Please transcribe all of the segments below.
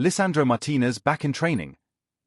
Lisandro Martínez back in training.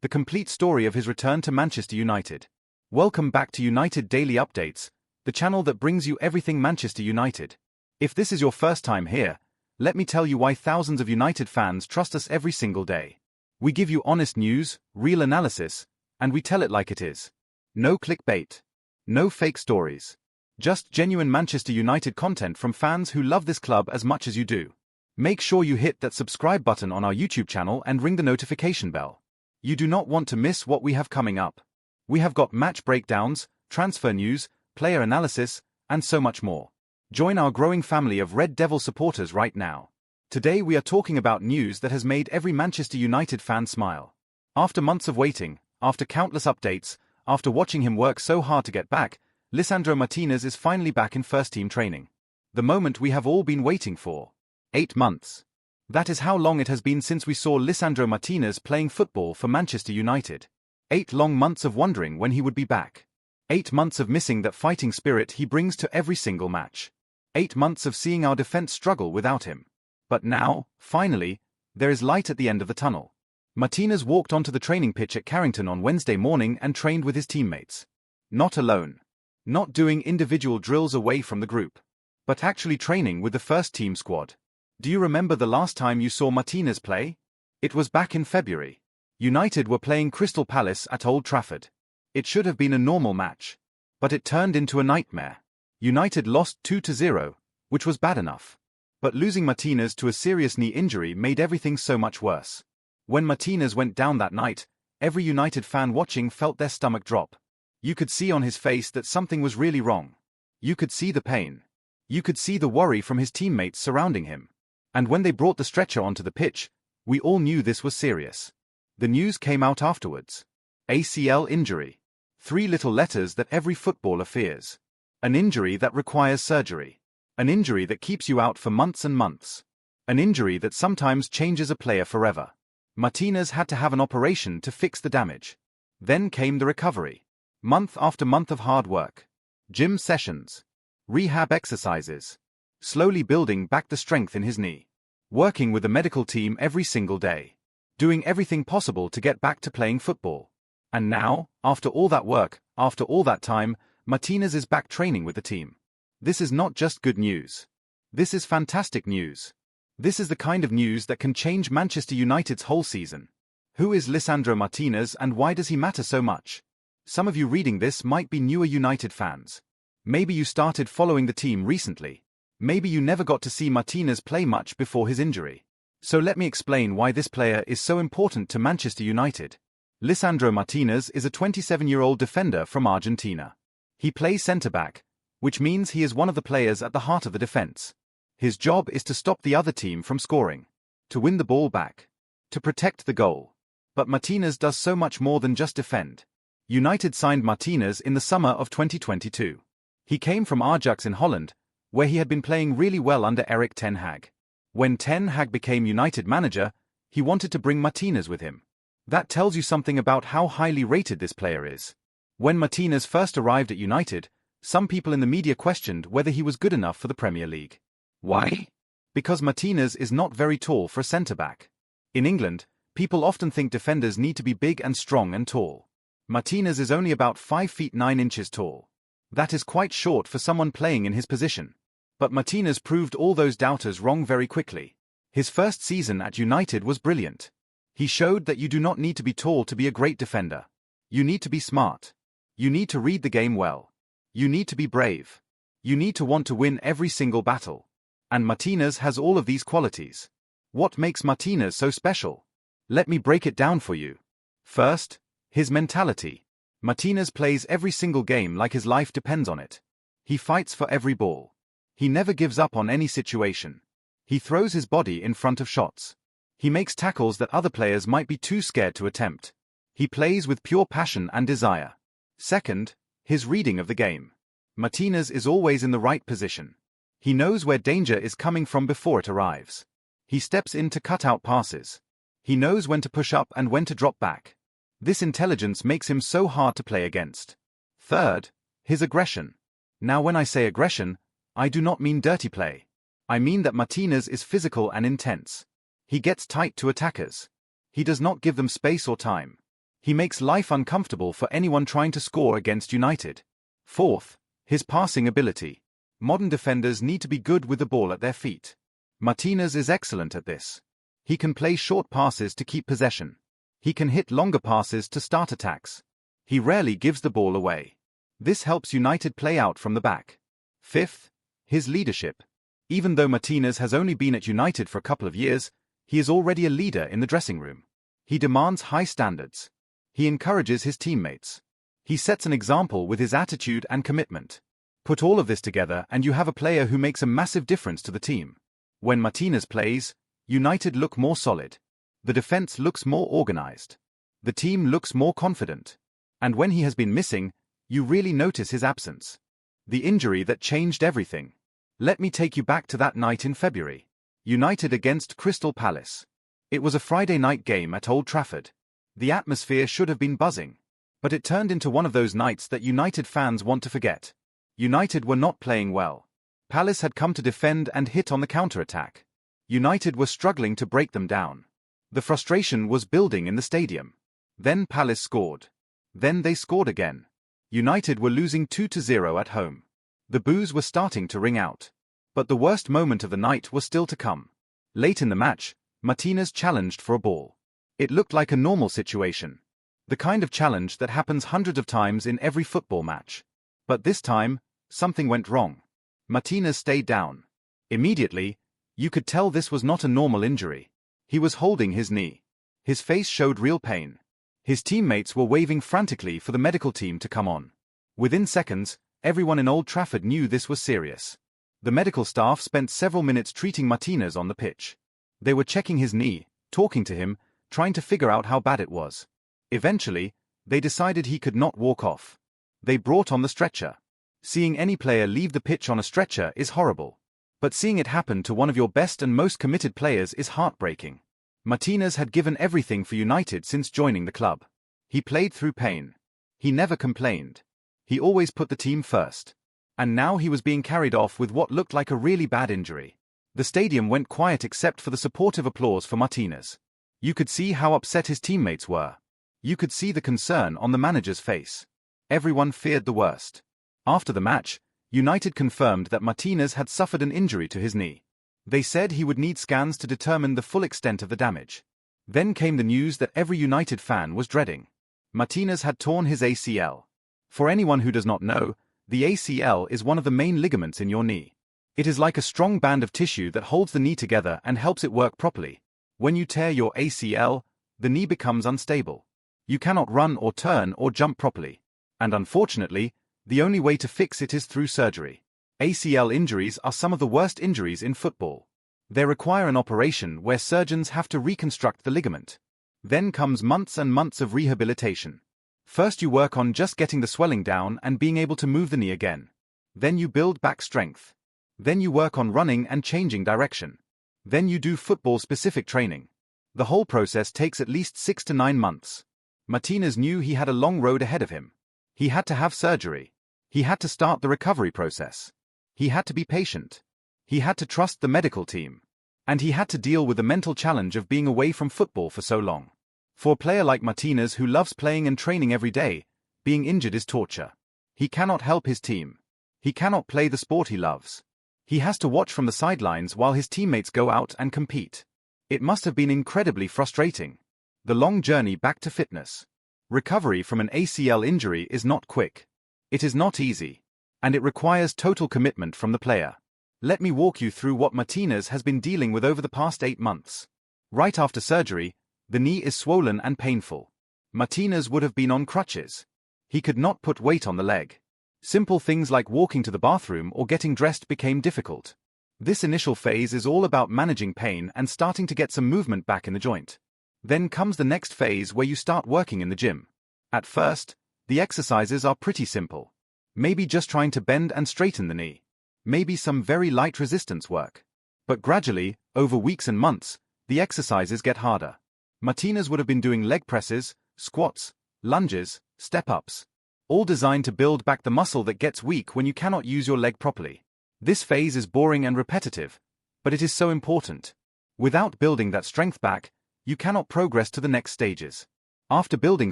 The complete story of his return to Manchester United. Welcome back to United Daily Updates, the channel that brings you everything Manchester United. If this is your first time here, let me tell you why thousands of United fans trust us every single day. We give you honest news, real analysis, and we tell it like it is. No clickbait. No fake stories. Just genuine Manchester United content from fans who love this club as much as you do. Make sure you hit that subscribe button on our YouTube channel and ring the notification bell. You do not want to miss what we have coming up. We have got match breakdowns, transfer news, player analysis, and so much more. Join our growing family of Red Devil supporters right now. Today we are talking about news that has made every Manchester United fan smile. After months of waiting, after countless updates, after watching him work so hard to get back, Lisandro Martínez is finally back in first-team training. The moment we have all been waiting for. 8 months. That is how long it has been since we saw Lisandro Martínez playing football for Manchester United. 8 long months of wondering when he would be back. 8 months of missing that fighting spirit he brings to every single match. 8 months of seeing our defense struggle without him. But now, finally, there is light at the end of the tunnel. Martínez walked onto the training pitch at Carrington on Wednesday morning and trained with his teammates. Not alone. Not doing individual drills away from the group. But actually training with the first-team squad. Do you remember the last time you saw Martínez play? It was back in February. United were playing Crystal Palace at Old Trafford. It should have been a normal match. But it turned into a nightmare. United lost 2-0, which was bad enough. But losing Martínez to a serious knee injury made everything so much worse. When Martínez went down that night, every United fan watching felt their stomach drop. You could see on his face that something was really wrong. You could see the pain. You could see the worry from his teammates surrounding him. And when they brought the stretcher onto the pitch, we all knew this was serious. The news came out afterwards. ACL injury. 3 little letters that every footballer fears. An injury that requires surgery. An injury that keeps you out for months and months. An injury that sometimes changes a player forever. Martínez had to have an operation to fix the damage. Then came the recovery. Month after month of hard work. Gym sessions. Rehab exercises. Slowly building back the strength in his knee. Working with the medical team every single day. Doing everything possible to get back to playing football. And now, after all that work, after all that time, Martínez is back training with the team. This is not just good news. This is fantastic news. This is the kind of news that can change Manchester United's whole season. Who is Lisandro Martínez and why does he matter so much? Some of you reading this might be newer United fans. Maybe you started following the team recently. Maybe you never got to see Martínez play much before his injury. So let me explain why this player is so important to Manchester United. Lisandro Martínez is a 27-year-old defender from Argentina. He plays centre-back, which means he is one of the players at the heart of the defence. His job is to stop the other team from scoring, to win the ball back, to protect the goal. But Martínez does so much more than just defend. United signed Martínez in the summer of 2022. He came from Ajax in Holland, where he had been playing really well under Erik ten Hag. When ten Hag became United manager, he wanted to bring Martínez with him. That tells you something about how highly rated this player is. When Martínez first arrived at United, some people in the media questioned whether he was good enough for the Premier League. Why? Because Martínez is not very tall for a centre-back. In England, people often think defenders need to be big and strong and tall. Martínez is only about 5 feet 9 inches tall. That is quite short for someone playing in his position. But Martínez proved all those doubters wrong very quickly. His first season at United was brilliant. He showed that you do not need to be tall to be a great defender. You need to be smart. You need to read the game well. You need to be brave. You need to want to win every single battle. And Martínez has all of these qualities. What makes Martínez so special? Let me break it down for you. First, his mentality. Martínez plays every single game like his life depends on it. He fights for every ball. He never gives up on any situation. He throws his body in front of shots. He makes tackles that other players might be too scared to attempt. He plays with pure passion and desire. Second, his reading of the game. Martínez is always in the right position. He knows where danger is coming from before it arrives. He steps in to cut out passes. He knows when to push up and when to drop back. This intelligence makes him so hard to play against. Third, his aggression. Now when I say aggression, I do not mean dirty play. I mean that Martínez is physical and intense. He gets tight to attackers. He does not give them space or time. He makes life uncomfortable for anyone trying to score against United. Fourth, his passing ability. Modern defenders need to be good with the ball at their feet. Martínez is excellent at this. He can play short passes to keep possession. He can hit longer passes to start attacks. He rarely gives the ball away. This helps United play out from the back. Fifth, his leadership. Even though Martínez has only been at United for a couple of years, he is already a leader in the dressing room. He demands high standards. He encourages his teammates. He sets an example with his attitude and commitment. Put all of this together and you have a player who makes a massive difference to the team. When Martínez plays, United look more solid. The defense looks more organized. The team looks more confident. And when he has been missing, you really notice his absence. The injury that changed everything. Let me take you back to that night in February. United against Crystal Palace. It was a Friday night game at Old Trafford. The atmosphere should have been buzzing. But it turned into one of those nights that United fans want to forget. United were not playing well. Palace had come to defend and hit on the counter-attack. United were struggling to break them down. The frustration was building in the stadium. Then Palace scored. Then they scored again. United were losing 2-0 at home. The boos were starting to ring out. But the worst moment of the night was still to come. Late in the match, Martínez challenged for a ball. It looked like a normal situation. The kind of challenge that happens hundreds of times in every football match. But this time, something went wrong. Martínez stayed down. Immediately, you could tell this was not a normal injury. He was holding his knee. His face showed real pain. His teammates were waving frantically for the medical team to come on. Within seconds, everyone in Old Trafford knew this was serious. The medical staff spent several minutes treating Martínez on the pitch. They were checking his knee, talking to him, trying to figure out how bad it was. Eventually, they decided he could not walk off. They brought on the stretcher. Seeing any player leave the pitch on a stretcher is horrible. But seeing it happen to one of your best and most committed players is heartbreaking. Martínez had given everything for United since joining the club. He played through pain. He never complained. He always put the team first. And now he was being carried off with what looked like a really bad injury. The stadium went quiet except for the supportive applause for Martínez. You could see how upset his teammates were. You could see the concern on the manager's face. Everyone feared the worst. After the match, United confirmed that Martínez had suffered an injury to his knee. They said he would need scans to determine the full extent of the damage. Then came the news that every United fan was dreading. Martínez had torn his ACL. For anyone who does not know, the ACL is one of the main ligaments in your knee. It is like a strong band of tissue that holds the knee together and helps it work properly. When you tear your ACL, the knee becomes unstable. You cannot run or turn or jump properly. And unfortunately, the only way to fix it is through surgery. ACL injuries are some of the worst injuries in football. They require an operation where surgeons have to reconstruct the ligament. Then comes months and months of rehabilitation. First you work on just getting the swelling down and being able to move the knee again. Then you build back strength. Then you work on running and changing direction. Then you do football-specific training. The whole process takes at least 6 to 9 months. Martínez knew he had a long road ahead of him. He had to have surgery. He had to start the recovery process. He had to be patient. He had to trust the medical team. And he had to deal with the mental challenge of being away from football for so long. For a player like Martínez who loves playing and training every day, being injured is torture. He cannot help his team. He cannot play the sport he loves. He has to watch from the sidelines while his teammates go out and compete. It must have been incredibly frustrating. The long journey back to fitness. Recovery from an ACL injury is not quick. It is not easy. And it requires total commitment from the player. Let me walk you through what Martínez has been dealing with over the past 8 months. Right after surgery, the knee is swollen and painful. Martínez would have been on crutches. He could not put weight on the leg. Simple things like walking to the bathroom or getting dressed became difficult. This initial phase is all about managing pain and starting to get some movement back in the joint. Then comes the next phase where you start working in the gym. At first, the exercises are pretty simple. Maybe just trying to bend and straighten the knee. Maybe some very light resistance work. But gradually, over weeks and months, the exercises get harder. Martínez would have been doing leg presses, squats, lunges, step-ups, all designed to build back the muscle that gets weak when you cannot use your leg properly. This phase is boring and repetitive, but it is so important. Without building that strength back, you cannot progress to the next stages. After building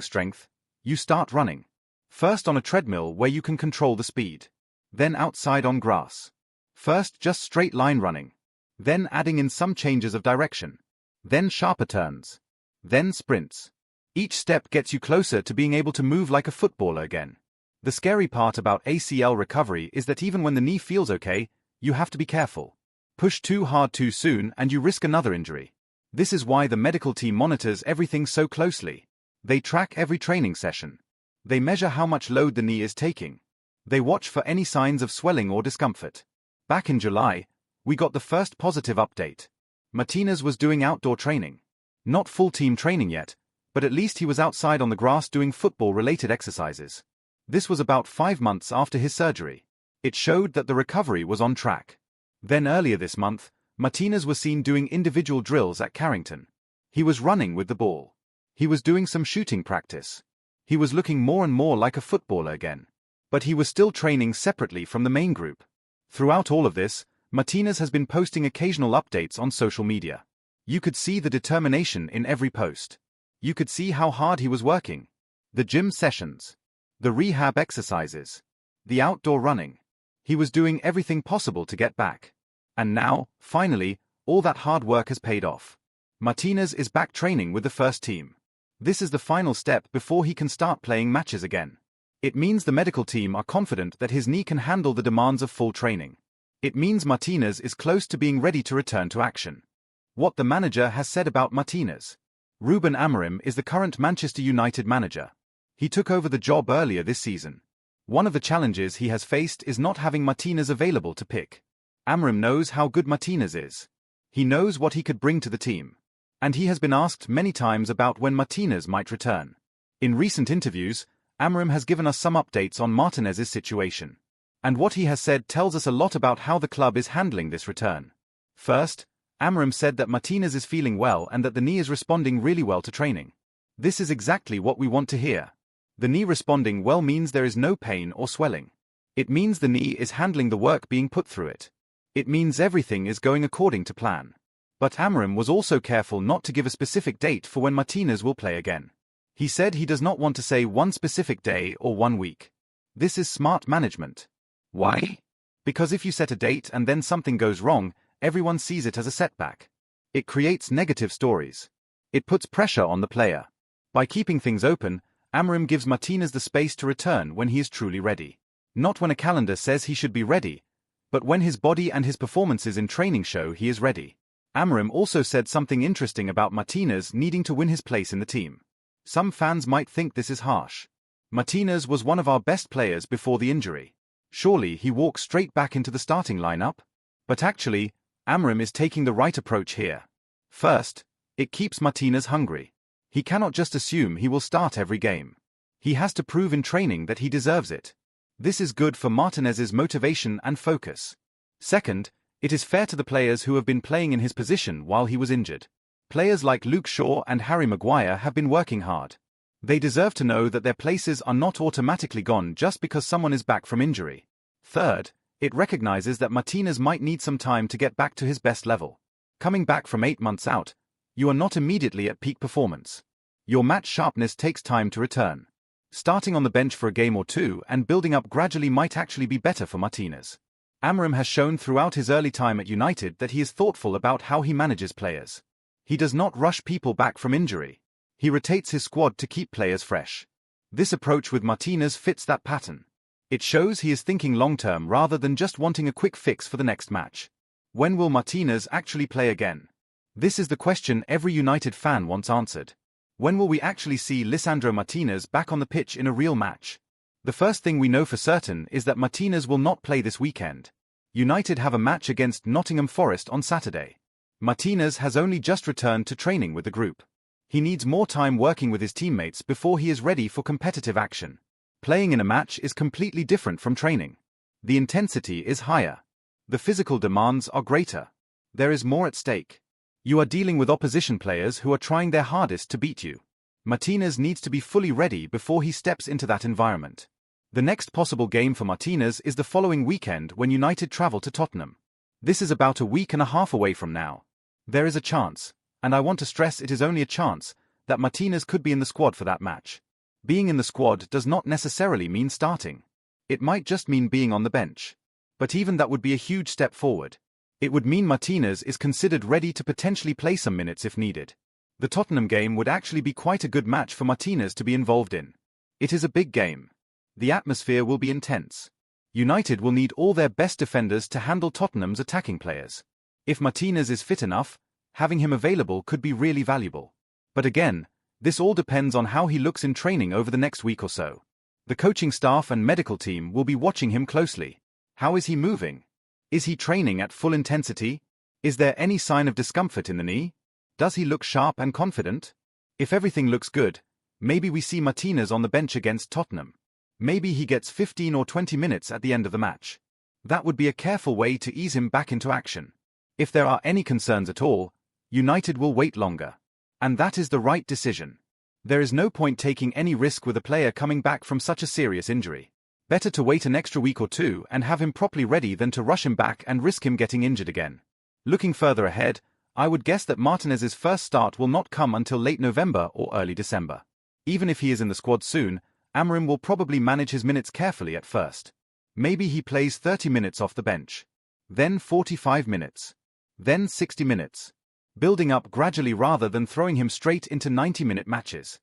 strength, you start running. First on a treadmill where you can control the speed. Then outside on grass. First just straight line running. Then adding in some changes of direction. Then sharper turns. Then sprints. Each step gets you closer to being able to move like a footballer again. The scary part about ACL recovery is that even when the knee feels okay, you have to be careful. Push too hard too soon and you risk another injury. This is why the medical team monitors everything so closely. They track every training session. They measure how much load the knee is taking. They watch for any signs of swelling or discomfort. Back in July, we got the first positive update. Martínez was doing outdoor training. Not full team training yet, but at least he was outside on the grass doing football-related exercises. This was about 5 months after his surgery. It showed that the recovery was on track. Then earlier this month, Martínez was seen doing individual drills at Carrington. He was running with the ball. He was doing some shooting practice. He was looking more and more like a footballer again. But he was still training separately from the main group. Throughout all of this, Martínez has been posting occasional updates on social media. You could see the determination in every post. You could see how hard he was working. The gym sessions. The rehab exercises. The outdoor running. He was doing everything possible to get back. And now, finally, all that hard work has paid off. Martínez is back training with the first team. This is the final step before he can start playing matches again. It means the medical team are confident that his knee can handle the demands of full training. It means Martínez is close to being ready to return to action. What the manager has said about Martínez. Ruben Amorim is the current Manchester United manager. He took over the job earlier this season. One of the challenges he has faced is not having Martínez available to pick. Amorim knows how good Martínez is. He knows what he could bring to the team. And he has been asked many times about when Martínez might return. In recent interviews, Amorim has given us some updates on Martínez's situation. And what he has said tells us a lot about how the club is handling this return. First, Amorim said that Martínez is feeling well and that the knee is responding really well to training. This is exactly what we want to hear. The knee responding well means there is no pain or swelling. It means the knee is handling the work being put through it. It means everything is going according to plan. But Amorim was also careful not to give a specific date for when Martínez will play again. He said he does not want to say one specific day or 1 week. This is smart management. Why? Because if you set a date and then something goes wrong, everyone sees it as a setback. It creates negative stories. It puts pressure on the player. By keeping things open, Amorim gives Martínez the space to return when he is truly ready. Not when a calendar says he should be ready, but when his body and his performances in training show he is ready. Amorim also said something interesting about Martínez needing to win his place in the team. Some fans might think this is harsh. Martínez was one of our best players before the injury. Surely he walks straight back into the starting lineup? But actually, Amorim is taking the right approach here. First, it keeps Martínez hungry. He cannot just assume he will start every game. He has to prove in training that he deserves it. This is good for Martínez's motivation and focus. Second, it is fair to the players who have been playing in his position while he was injured. Players like Luke Shaw and Harry Maguire have been working hard. They deserve to know that their places are not automatically gone just because someone is back from injury. Third, it recognizes that Martínez might need some time to get back to his best level. Coming back from 8 months out, you are not immediately at peak performance. Your match sharpness takes time to return. Starting on the bench for a game or two and building up gradually might actually be better for Martínez. Amorim has shown throughout his early time at United that he is thoughtful about how he manages players. He does not rush people back from injury. He rotates his squad to keep players fresh. This approach with Martínez fits that pattern. It shows he is thinking long-term rather than just wanting a quick fix for the next match. When will Martínez actually play again? This is the question every United fan wants answered. When will we actually see Lisandro Martínez back on the pitch in a real match? The first thing we know for certain is that Martínez will not play this weekend. United have a match against Nottingham Forest on Saturday. Martínez has only just returned to training with the group. He needs more time working with his teammates before he is ready for competitive action. Playing in a match is completely different from training. The intensity is higher. The physical demands are greater. There is more at stake. You are dealing with opposition players who are trying their hardest to beat you. Martínez needs to be fully ready before he steps into that environment. The next possible game for Martínez is the following weekend when United travel to Tottenham. This is about a week and a half away from now. There is a chance, And I want to stress it is only a chance that Martínez could be in the squad for that match. Being in the squad does not necessarily mean starting. It might just mean being on the bench. But even that would be a huge step forward. It would mean Martínez is considered ready to potentially play some minutes if needed. The Tottenham game would actually be quite a good match for Martínez to be involved in. It is a big game. The atmosphere will be intense. United will need all their best defenders to handle Tottenham's attacking players. If Martínez is fit enough, having him available could be really valuable. But again, this all depends on how he looks in training over the next week or so. The coaching staff and medical team will be watching him closely. How is he moving? Is he training at full intensity? Is there any sign of discomfort in the knee? Does he look sharp and confident? If everything looks good, maybe we see Martínez on the bench against Tottenham. Maybe he gets 15 or 20 minutes at the end of the match. That would be a careful way to ease him back into action. If there are any concerns at all, United will wait longer. And that is the right decision. There is no point taking any risk with a player coming back from such a serious injury. Better to wait an extra week or two and have him properly ready than to rush him back and risk him getting injured again. Looking further ahead, I would guess that Martínez's first start will not come until late November or early December. Even if he is in the squad soon, Amorim will probably manage his minutes carefully at first. Maybe he plays 30 minutes off the bench. Then 45 minutes. Then 60 minutes. Building up gradually rather than throwing him straight into 90-minute matches.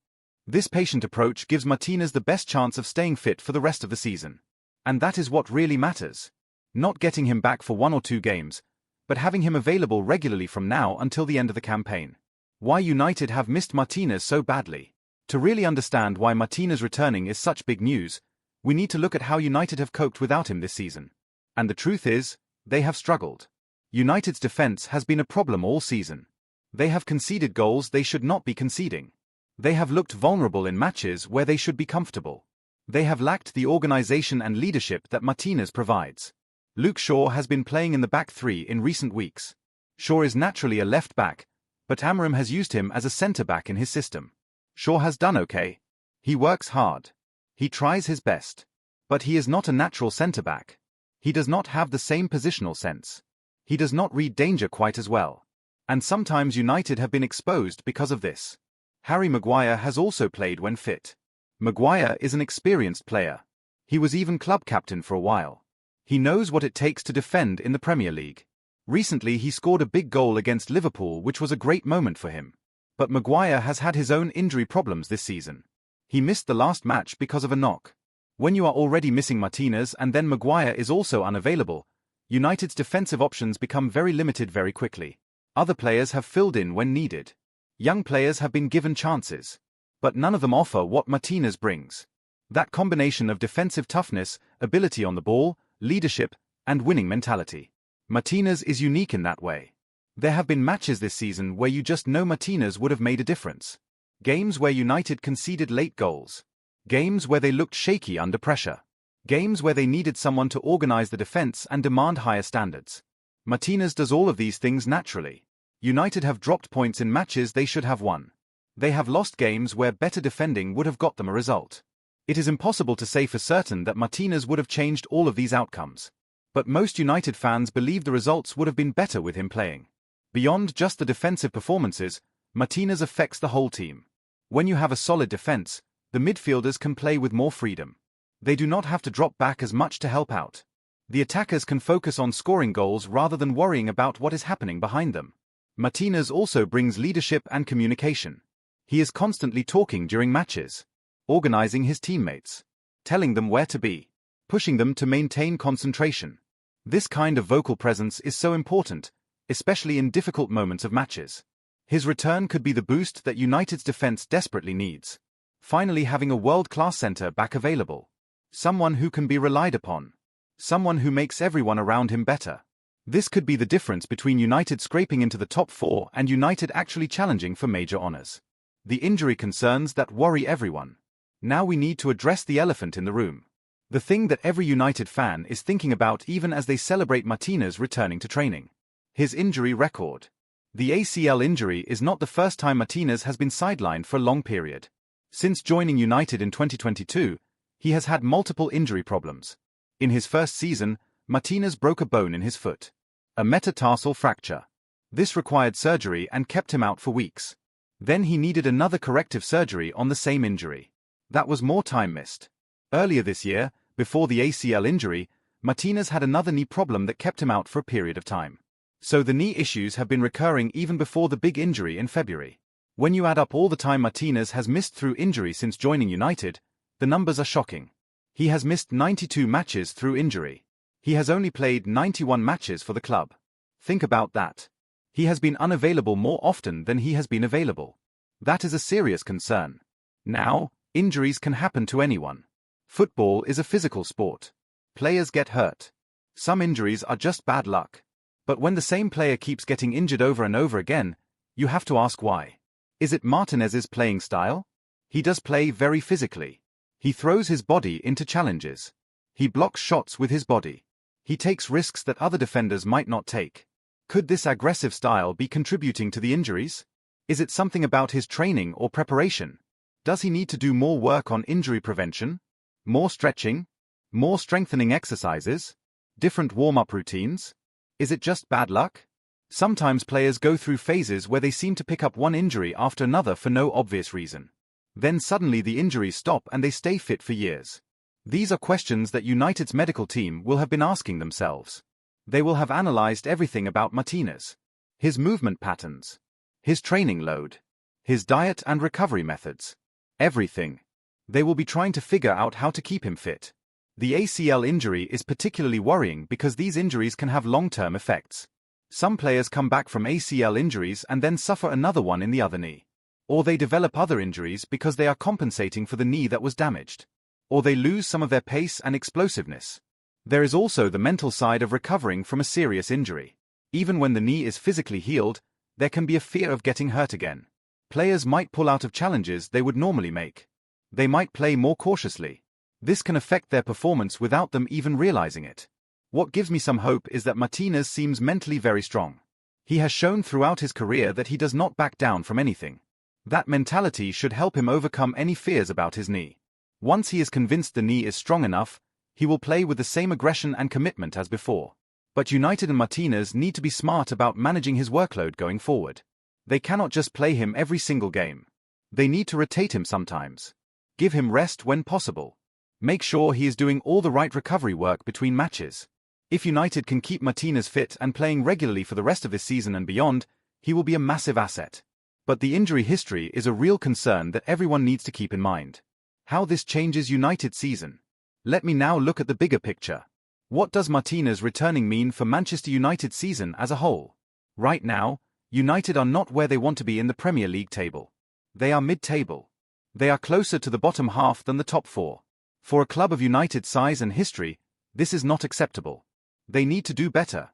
This patient approach gives Martínez the best chance of staying fit for the rest of the season. And that is what really matters. Not getting him back for 1 or 2 games, but having him available regularly from now until the end of the campaign. Why United have missed Martínez so badly? To really understand why Martínez returning is such big news, we need to look at how United have coped without him this season. And the truth is, they have struggled. United's defense has been a problem all season. They have conceded goals they should not be conceding. They have looked vulnerable in matches where they should be comfortable. They have lacked the organization and leadership that Martínez provides. Luke Shaw has been playing in the back three in recent weeks. Shaw is naturally a left back, but Amorim has used him as a centre back in his system. Shaw has done okay. He works hard. He tries his best. But he is not a natural centre back. He does not have the same positional sense. He does not read danger quite as well. And sometimes United have been exposed because of this. Harry Maguire has also played when fit. Maguire is an experienced player. He was even club captain for a while. He knows what it takes to defend in the Premier League. Recently he scored a big goal against Liverpool, which was a great moment for him. But Maguire has had his own injury problems this season. He missed the last match because of a knock. When you are already missing Martínez and then Maguire is also unavailable, United's defensive options become very limited very quickly. Other players have filled in when needed. Young players have been given chances. But none of them offer what Martínez brings. That combination of defensive toughness, ability on the ball, leadership, and winning mentality. Martínez is unique in that way. There have been matches this season where you just know Martínez would have made a difference. Games where United conceded late goals. Games where they looked shaky under pressure. Games where they needed someone to organize the defense and demand higher standards. Martínez does all of these things naturally. United have dropped points in matches they should have won. They have lost games where better defending would have got them a result. It is impossible to say for certain that Martínez would have changed all of these outcomes. But most United fans believe the results would have been better with him playing. Beyond just the defensive performances, Martínez affects the whole team. When you have a solid defense, the midfielders can play with more freedom. They do not have to drop back as much to help out. The attackers can focus on scoring goals rather than worrying about what is happening behind them. Martínez also brings leadership and communication. He is constantly talking during matches, organizing his teammates, telling them where to be, pushing them to maintain concentration. This kind of vocal presence is so important, especially in difficult moments of matches. His return could be the boost that United's defense desperately needs. Finally having a world-class centre back available. Someone who can be relied upon. Someone who makes everyone around him better. This could be the difference between United scraping into the top 4 and United actually challenging for major honours. The injury concerns that worry everyone. Now we need to address the elephant in the room. The thing that every United fan is thinking about even as they celebrate Martínez returning to training. His injury record. The ACL injury is not the first time Martínez has been sidelined for a long period. Since joining United in 2022, he has had multiple injury problems. In his first season, Martínez broke a bone in his foot. A metatarsal fracture. This required surgery and kept him out for weeks. Then he needed another corrective surgery on the same injury. That was more time missed. Earlier this year, before the ACL injury, Martínez had another knee problem that kept him out for a period of time. So the knee issues have been recurring even before the big injury in February. When you add up all the time Martínez has missed through injury since joining United, the numbers are shocking. He has missed 92 matches through injury. He has only played 91 matches for the club. Think about that. He has been unavailable more often than he has been available. That is a serious concern. Now, injuries can happen to anyone. Football is a physical sport. Players get hurt. Some injuries are just bad luck. But when the same player keeps getting injured over and over again, you have to ask why. Is it Martínez's playing style? He does play very physically. He throws his body into challenges. He blocks shots with his body. He takes risks that other defenders might not take. Could this aggressive style be contributing to the injuries? Is it something about his training or preparation? Does he need to do more work on injury prevention? More stretching? More strengthening exercises? Different warm-up routines? Is it just bad luck? Sometimes players go through phases where they seem to pick up one injury after another for no obvious reason. Then suddenly the injuries stop and they stay fit for years. These are questions that United's medical team will have been asking themselves. They will have analyzed everything about Martínez. His movement patterns. His training load. His diet and recovery methods. Everything. They will be trying to figure out how to keep him fit. The ACL injury is particularly worrying because these injuries can have long-term effects. Some players come back from ACL injuries and then suffer another one in the other knee. Or they develop other injuries because they are compensating for the knee that was damaged. Or they lose some of their pace and explosiveness. There is also the mental side of recovering from a serious injury. Even when the knee is physically healed, there can be a fear of getting hurt again. Players might pull out of challenges they would normally make. They might play more cautiously. This can affect their performance without them even realizing it. What gives me some hope is that Martínez seems mentally very strong. He has shown throughout his career that he does not back down from anything. That mentality should help him overcome any fears about his knee. Once he is convinced the knee is strong enough, he will play with the same aggression and commitment as before. But United and Martínez need to be smart about managing his workload going forward. They cannot just play him every single game. They need to rotate him sometimes. Give him rest when possible. Make sure he is doing all the right recovery work between matches. If United can keep Martínez fit and playing regularly for the rest of this season and beyond, he will be a massive asset. But the injury history is a real concern that everyone needs to keep in mind. How this changes United's season. Let me now look at the bigger picture. What does Martínez returning mean for Manchester United's season as a whole? Right now, United are not where they want to be in the Premier League table. They are mid-table. They are closer to the bottom half than the top four. For a club of United's size and history, this is not acceptable. They need to do better.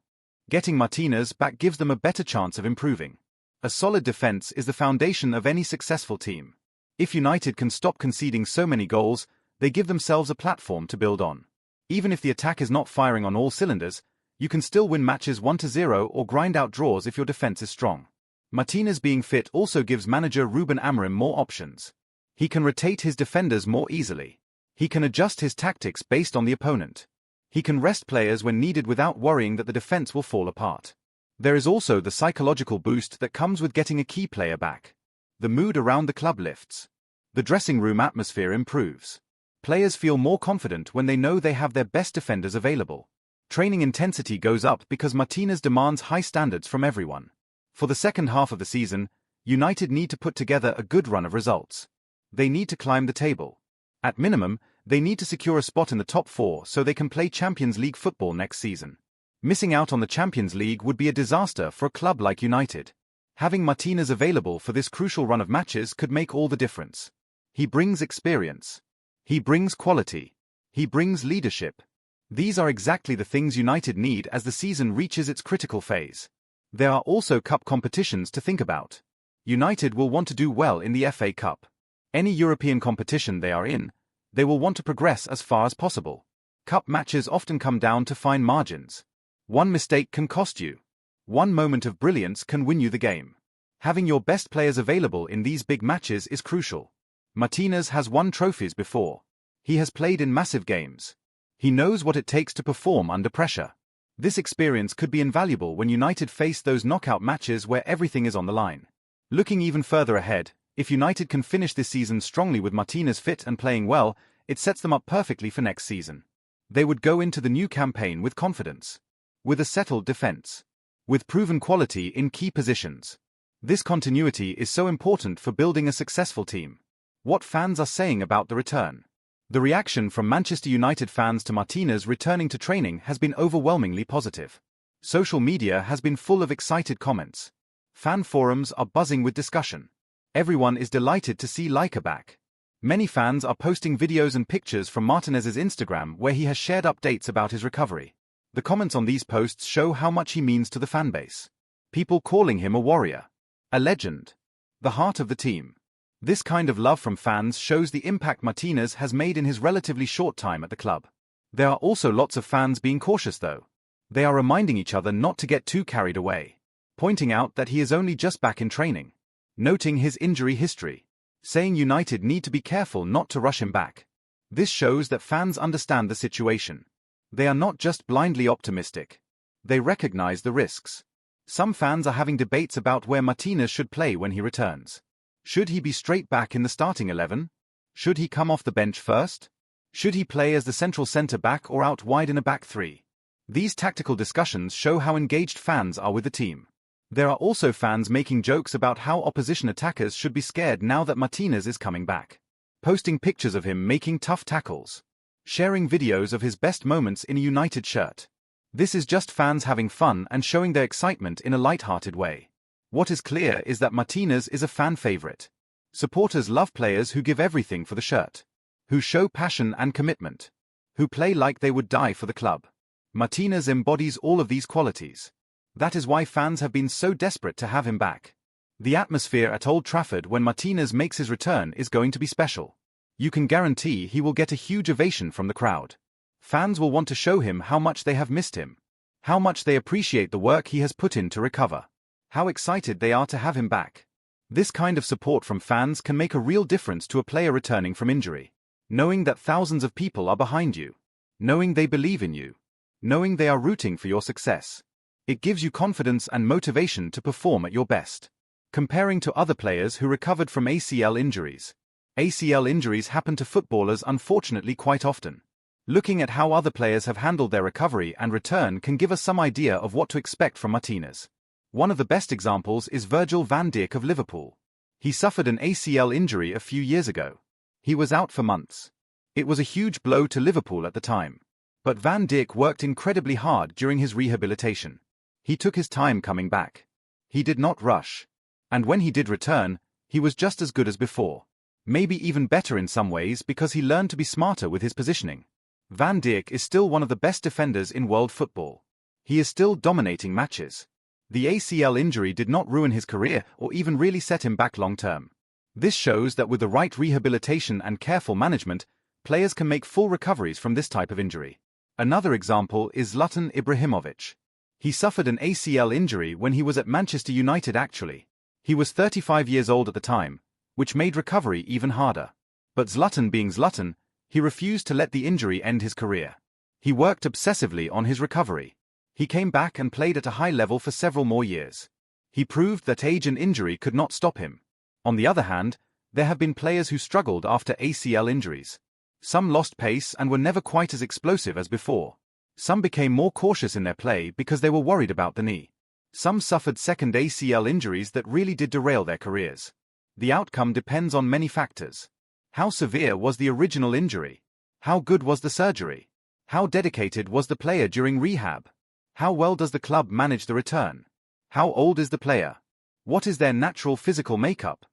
Getting Martínez back gives them a better chance of improving. A solid defense is the foundation of any successful team. If United can stop conceding so many goals, they give themselves a platform to build on. Even if the attack is not firing on all cylinders, you can still win matches 1-0 or grind out draws if your defense is strong. Martínez being fit also gives manager Ruben Amorim more options. He can rotate his defenders more easily. He can adjust his tactics based on the opponent. He can rest players when needed without worrying that the defense will fall apart. There is also the psychological boost that comes with getting a key player back. The mood around the club lifts. The dressing room atmosphere improves. Players feel more confident when they know they have their best defenders available. Training intensity goes up because Martínez demands high standards from everyone. For the second half of the season, United need to put together a good run of results. They need to climb the table. At minimum, they need to secure a spot in the top four so they can play Champions League football next season. Missing out on the Champions League would be a disaster for a club like United. Having Martínez available for this crucial run of matches could make all the difference. He brings experience. He brings quality. He brings leadership. These are exactly the things United need as the season reaches its critical phase. There are also cup competitions to think about. United will want to do well in the FA Cup. Any European competition they are in, they will want to progress as far as possible. Cup matches often come down to fine margins. One mistake can cost you. One moment of brilliance can win you the game. Having your best players available in these big matches is crucial. Martínez has won trophies before. He has played in massive games. He knows what it takes to perform under pressure. This experience could be invaluable when United face those knockout matches where everything is on the line. Looking even further ahead, if United can finish this season strongly with Martínez fit and playing well, it sets them up perfectly for next season. They would go into the new campaign with confidence, with a settled defense, with proven quality in key positions. This continuity is so important for building a successful team. What fans are saying about the return. The reaction from Manchester United fans to Martínez returning to training has been overwhelmingly positive. Social media has been full of excited comments. Fan forums are buzzing with discussion. Everyone is delighted to see Laika back. Many fans are posting videos and pictures from Martínez's Instagram where he has shared updates about his recovery. The comments on these posts show how much he means to the fanbase. People calling him a warrior, a legend, the heart of the team. This kind of love from fans shows the impact Martínez has made in his relatively short time at the club. There are also lots of fans being cautious though. They are reminding each other not to get too carried away, pointing out that he is only just back in training, noting his injury history, saying United need to be careful not to rush him back. This shows that fans understand the situation. They are not just blindly optimistic. They recognize the risks. Some fans are having debates about where Martínez should play when he returns. Should he be straight back in the starting 11? Should he come off the bench first? Should he play as the central centre-back or out wide in a back three? These tactical discussions show how engaged fans are with the team. There are also fans making jokes about how opposition attackers should be scared now that Martínez is coming back, posting pictures of him making tough tackles, sharing videos of his best moments in a United shirt. This is just fans having fun and showing their excitement in a light-hearted way. What is clear is that Martínez is a fan favorite. Supporters love players who give everything for the shirt, who show passion and commitment, who play like they would die for the club. Martínez embodies all of these qualities. That is why fans have been so desperate to have him back. The atmosphere at Old Trafford when Martínez makes his return is going to be special. You can guarantee he will get a huge ovation from the crowd. Fans will want to show him how much they have missed him, how much they appreciate the work he has put in to recover, how excited they are to have him back. This kind of support from fans can make a real difference to a player returning from injury. Knowing that thousands of people are behind you, knowing they believe in you, knowing they are rooting for your success. It gives you confidence and motivation to perform at your best. Comparing to other players who recovered from ACL injuries. ACL injuries happen to footballers unfortunately quite often. Looking at how other players have handled their recovery and return can give us some idea of what to expect from Martínez. One of the best examples is Virgil van Dijk of Liverpool. He suffered an ACL injury a few years ago. He was out for months. It was a huge blow to Liverpool at the time. But Van Dijk worked incredibly hard during his rehabilitation. He took his time coming back. He did not rush. And when he did return, he was just as good as before. Maybe even better in some ways because he learned to be smarter with his positioning. Van Dijk is still one of the best defenders in world football. He is still dominating matches. The ACL injury did not ruin his career or even really set him back long term. This shows that with the right rehabilitation and careful management, players can make full recoveries from this type of injury. Another example is Zlatan Ibrahimović. He suffered an ACL injury when he was at Manchester United actually. He was 35 years old at the time, which made recovery even harder. But Zlatan being Zlatan, he refused to let the injury end his career. He worked obsessively on his recovery. He came back and played at a high level for several more years. He proved that age and injury could not stop him. On the other hand, there have been players who struggled after ACL injuries. Some lost pace and were never quite as explosive as before. Some became more cautious in their play because they were worried about the knee. Some suffered second ACL injuries that really did derail their careers. The outcome depends on many factors. How severe was the original injury? How good was the surgery? How dedicated was the player during rehab? How well does the club manage the return? How old is the player? What is their natural physical makeup?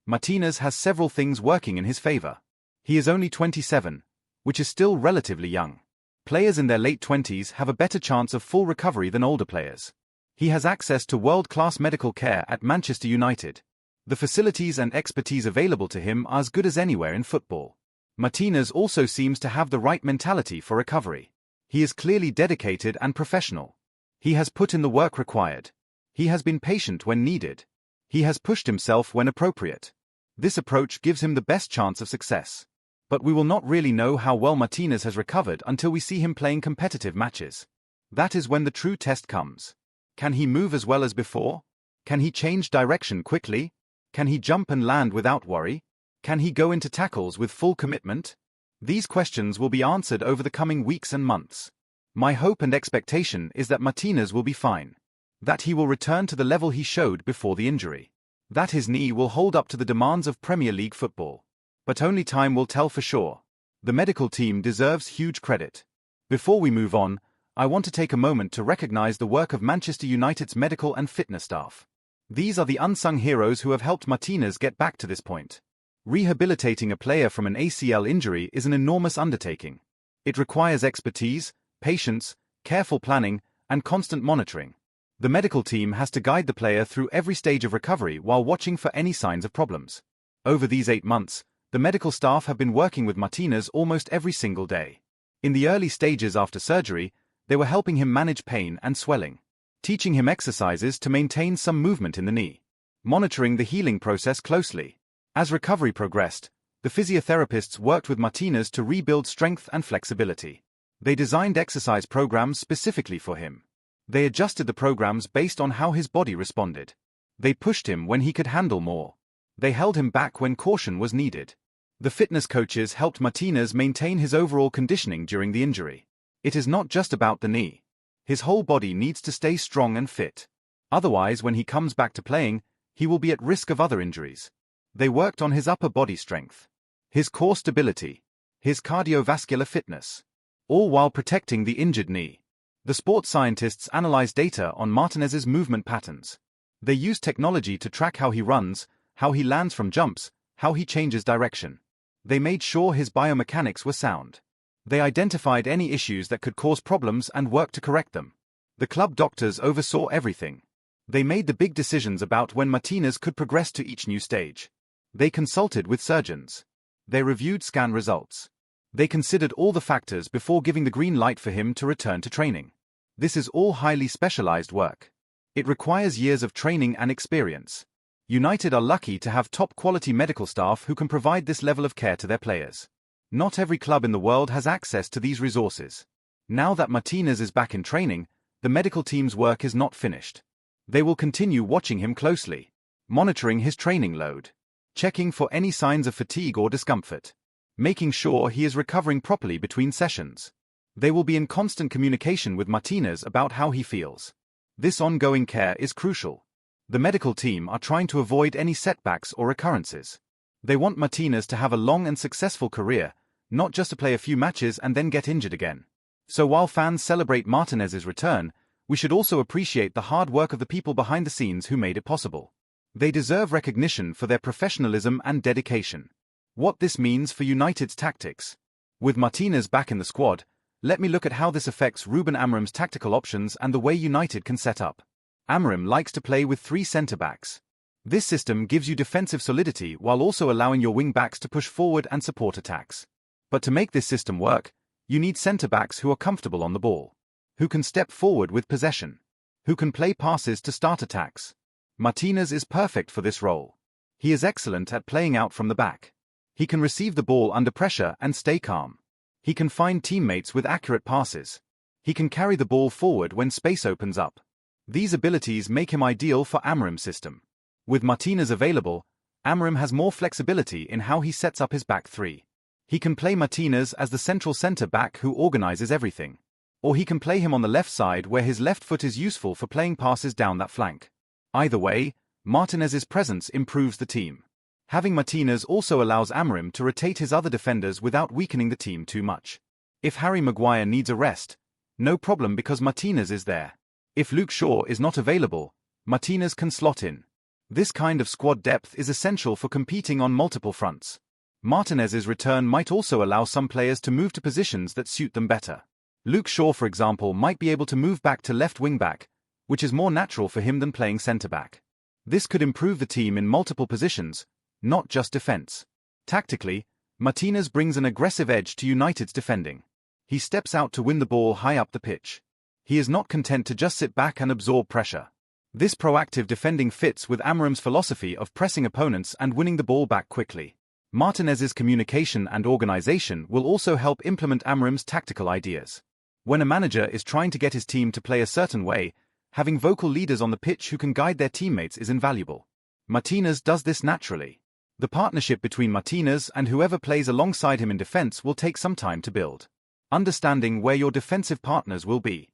Martínez has several things working in his favor. He is only 27, which is still relatively young. Players in their late 20s have a better chance of full recovery than older players. He has access to world-class medical care at Manchester United. The facilities and expertise available to him are as good as anywhere in football. Martínez also seems to have the right mentality for recovery. He is clearly dedicated and professional. He has put in the work required. He has been patient when needed. He has pushed himself when appropriate. This approach gives him the best chance of success. But we will not really know how well Martínez has recovered until we see him playing competitive matches. That is when the true test comes. Can he move as well as before? Can he change direction quickly? Can he jump and land without worry? Can he go into tackles with full commitment? These questions will be answered over the coming weeks and months. My hope and expectation is that Martínez will be fine. That he will return to the level he showed before the injury. That his knee will hold up to the demands of Premier League football. But only time will tell for sure. The medical team deserves huge credit. Before we move on, I want to take a moment to recognize the work of Manchester United's medical and fitness staff. These are the unsung heroes who have helped Martínez get back to this point. Rehabilitating a player from an ACL injury is an enormous undertaking. It requires expertise, patience, careful planning, and constant monitoring. The medical team has to guide the player through every stage of recovery while watching for any signs of problems. Over these 8 months, the medical staff have been working with Martínez almost every single day. In the early stages after surgery, they were helping him manage pain and swelling, teaching him exercises to maintain some movement in the knee, monitoring the healing process closely. As recovery progressed, the physiotherapists worked with Martínez to rebuild strength and flexibility. They designed exercise programs specifically for him. They adjusted the programs based on how his body responded. They pushed him when he could handle more. They held him back when caution was needed. The fitness coaches helped Martínez maintain his overall conditioning during the injury. It is not just about the knee. His whole body needs to stay strong and fit. Otherwise, when he comes back to playing, he will be at risk of other injuries. They worked on his upper body strength, his core stability, his cardiovascular fitness, all while protecting the injured knee. The sports scientists analyzed data on Martínez's movement patterns. They used technology to track how he runs, how he lands from jumps, how he changes direction. They made sure his biomechanics were sound. They identified any issues that could cause problems and worked to correct them. The club doctors oversaw everything. They made the big decisions about when Martínez could progress to each new stage. They consulted with surgeons. They reviewed scan results. They considered all the factors before giving the green light for him to return to training. This is all highly specialized work. It requires years of training and experience. United are lucky to have top-quality medical staff who can provide this level of care to their players. Not every club in the world has access to these resources. Now that Martínez is back in training, the medical team's work is not finished. They will continue watching him closely, monitoring his training load, checking for any signs of fatigue or discomfort, making sure he is recovering properly between sessions. They will be in constant communication with Martínez about how he feels. This ongoing care is crucial. The medical team are trying to avoid any setbacks or recurrences. They want Martínez to have a long and successful career, not just to play a few matches and then get injured again. So while fans celebrate Martínez's return, we should also appreciate the hard work of the people behind the scenes who made it possible. They deserve recognition for their professionalism and dedication. What this means for United's tactics. With Martínez back in the squad, let me look at how this affects Ruben Amorim's tactical options and the way United can set up. Amorim likes to play with 3 centre-backs. This system gives you defensive solidity while also allowing your wing-backs to push forward and support attacks. But to make this system work, you need centre-backs who are comfortable on the ball, who can step forward with possession, who can play passes to start attacks. Martínez is perfect for this role. He is excellent at playing out from the back. He can receive the ball under pressure and stay calm. He can find teammates with accurate passes. He can carry the ball forward when space opens up. These abilities make him ideal for Amorim's system. With Martínez available, Amorim has more flexibility in how he sets up his back 3. He can play Martínez as the central centre-back who organizes everything. Or he can play him on the left side where his left foot is useful for playing passes down that flank. Either way, Martínez's presence improves the team. Having Martínez also allows Amorim to rotate his other defenders without weakening the team too much. If Harry Maguire needs a rest, no problem because Martínez is there. If Luke Shaw is not available, Martínez can slot in. This kind of squad depth is essential for competing on multiple fronts. Martínez's return might also allow some players to move to positions that suit them better. Luke Shaw, for example, might be able to move back to left wing-back, which is more natural for him than playing centre-back. This could improve the team in multiple positions, not just defense. Tactically, Martínez brings an aggressive edge to United's defending. He steps out to win the ball high up the pitch. He is not content to just sit back and absorb pressure. This proactive defending fits with Amorim's philosophy of pressing opponents and winning the ball back quickly. Martínez's communication and organization will also help implement Amorim's tactical ideas. When a manager is trying to get his team to play a certain way, having vocal leaders on the pitch who can guide their teammates is invaluable. Martínez does this naturally. The partnership between Martínez and whoever plays alongside him in defense will take some time to build. Understanding where your defensive partners will be.